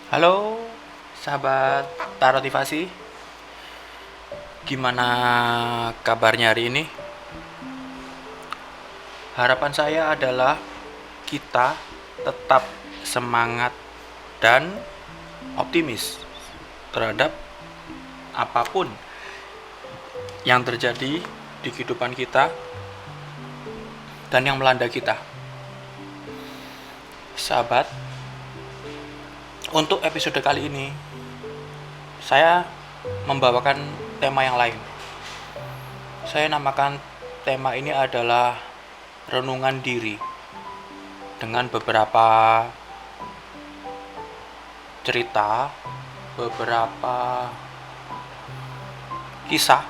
Halo, sahabat Tarotivasi. Gimana kabarnya hari ini? Harapan saya adalah kita tetap semangat dan optimis terhadap apapun yang terjadi di kehidupan kita dan yang melanda kita. Sahabat, untuk episode kali ini saya membawakan tema yang lain. Saya namakan tema ini adalah renungan diri, dengan beberapa cerita, beberapa kisah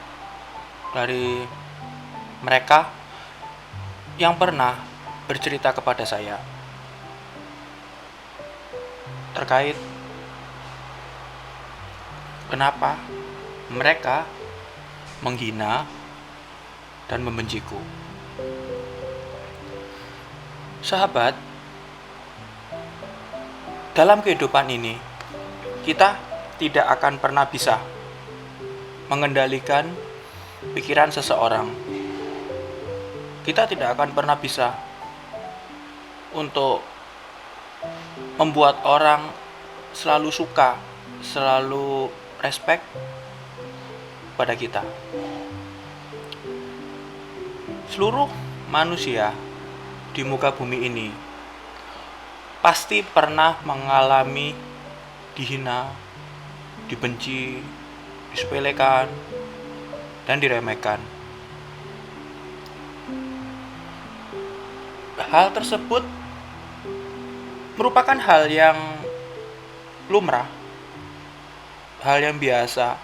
dari mereka yang pernah bercerita kepada saya terkait kenapa mereka menghina dan membenciku. Sahabat, dalam kehidupan ini kita tidak akan pernah bisa mengendalikan pikiran seseorang. Kita tidak akan pernah bisa untuk membuat orang selalu suka, selalu respect pada kita. Seluruh manusia di muka bumi ini pasti pernah mengalami dihina, dibenci, disepelekan, dan diremehkan. Hal tersebut merupakan hal yang lumrah, hal yang biasa,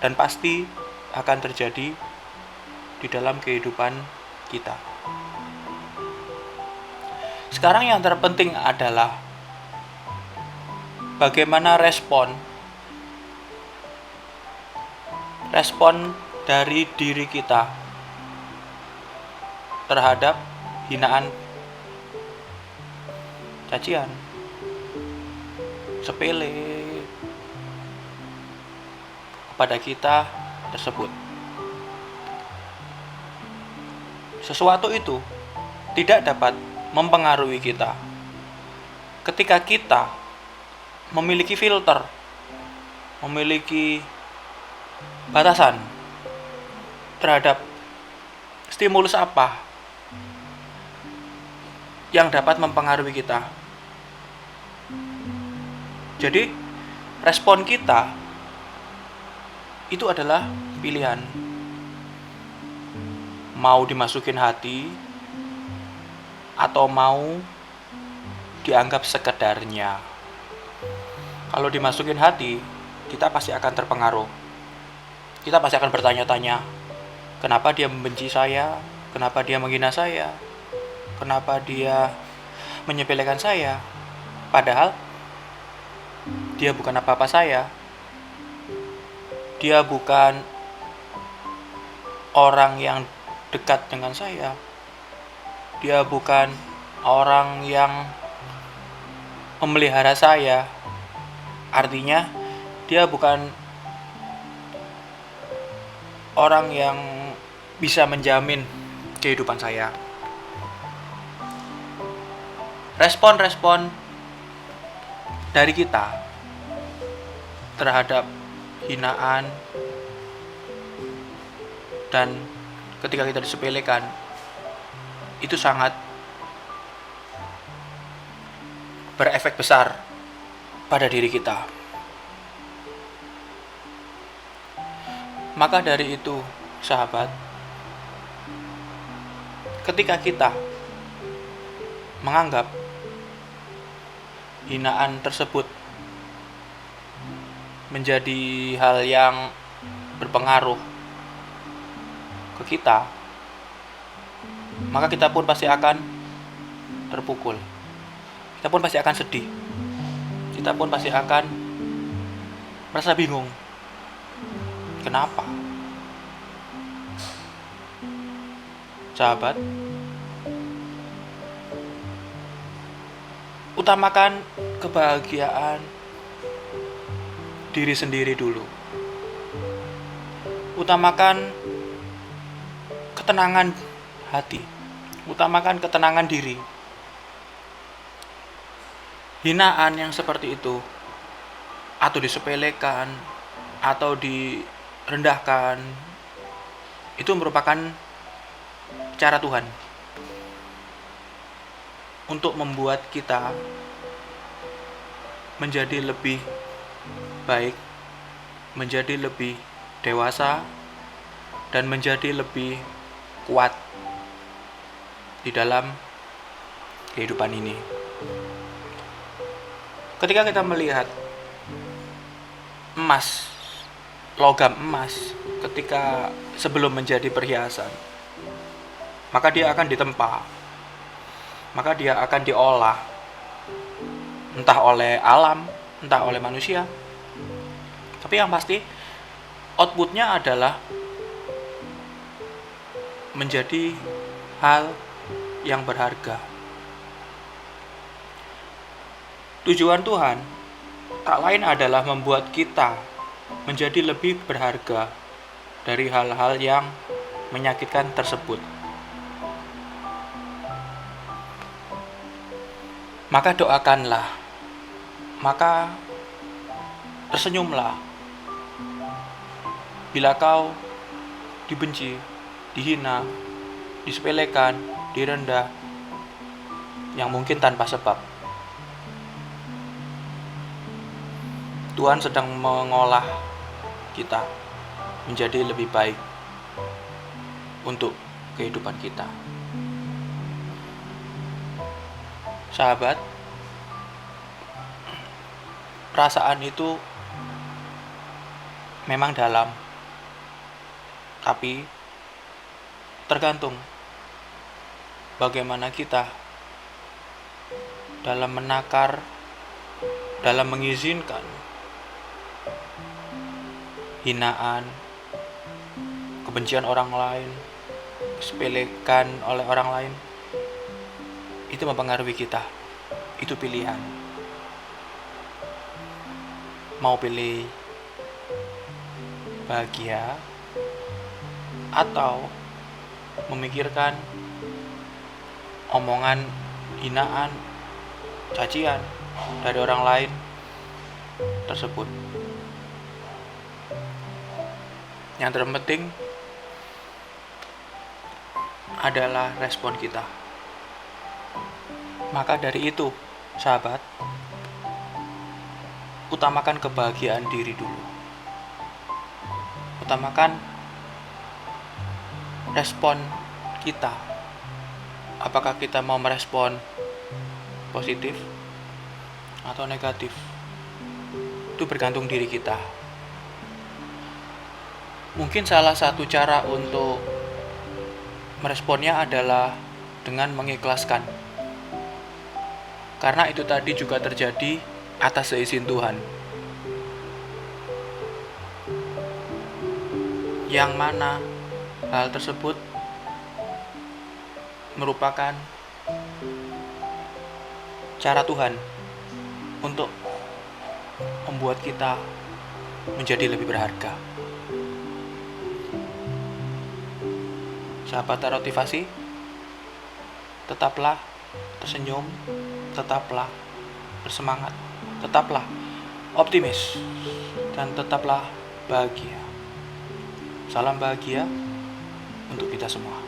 dan pasti akan terjadi di dalam kehidupan kita. Sekarang yang terpenting adalah bagaimana respon dari diri kita terhadap hinaan, cacian, sepele kepada kita tersebut. Sesuatu itu tidak dapat mempengaruhi kita ketika kita memiliki filter, memiliki batasan terhadap stimulus apa yang dapat mempengaruhi kita. Jadi, respon kita itu adalah pilihan. Mau dimasukin hati atau mau dianggap sekedarnya. Kalau dimasukin hati, kita pasti akan terpengaruh. Kita pasti akan bertanya-tanya, kenapa dia membenci saya? Kenapa dia menghina saya? Kenapa dia menyepelekan saya? Padahal dia bukan apa-apa saya. Dia bukan orang yang dekat dengan saya. Dia bukan orang yang memelihara saya. Artinya, dia bukan orang yang bisa menjamin kehidupan saya. Respon-respon dari kita terhadap hinaan dan ketika kita disepelekan itu sangat berefek besar pada diri kita. Maka dari itu, sahabat, ketika kita menganggap hinaan tersebut menjadi hal yang berpengaruh ke kita, maka kita pun pasti akan terpukul. Kita pun pasti akan sedih. Kita pun pasti akan merasa bingung. Kenapa? Sahabat, utamakan kebahagiaan diri sendiri dulu. Utamakan ketenangan hati, utamakan ketenangan diri. Hinaan yang seperti itu, atau disepelekan, atau direndahkan, itu merupakan cara Tuhan untuk membuat kita menjadi lebih baik, menjadi lebih dewasa, dan menjadi lebih kuat di dalam kehidupan ini. Ketika kita melihat emas, logam emas, ketika sebelum menjadi perhiasan, maka dia akan ditempa, maka dia akan diolah, entah oleh alam, entah oleh manusia. Tapi yang pasti outputnya adalah menjadi hal yang berharga. Tujuan Tuhan tak lain adalah membuat kita menjadi lebih berharga dari hal-hal yang menyakitkan tersebut. Maka doakanlah, maka tersenyumlah bila kau dibenci, dihina, disepelekan, direndah, yang mungkin tanpa sebab. Tuhan sedang mengolah kita menjadi lebih baik untuk kehidupan kita. Sahabat, perasaan itu memang dalam, tapi tergantung bagaimana kita dalam menakar, dalam mengizinkan hinaan, kebencian orang lain, disepelekan oleh orang lain. Itu mempengaruhi kita. Itu pilihan. Mau pilih bahagia atau memikirkan omongan hinaan, cacian dari orang lain tersebut. Yang terpenting adalah respon kita. Maka dari itu, sahabat, utamakan kebahagiaan diri dulu. Utamakan respon kita. Apakah kita mau merespon positif atau negatif? Itu bergantung diri kita. Mungkin salah satu cara untuk meresponnya adalah dengan mengikhlaskan. Karena itu tadi juga terjadi atas seizin Tuhan. Yang mana hal tersebut merupakan cara Tuhan untuk membuat kita menjadi lebih berharga. Sahabat Tarotivasi, tetaplah tersenyum, tetaplah bersemangat, tetaplah optimis, dan tetaplah bahagia. Salam bahagia untuk kita semua.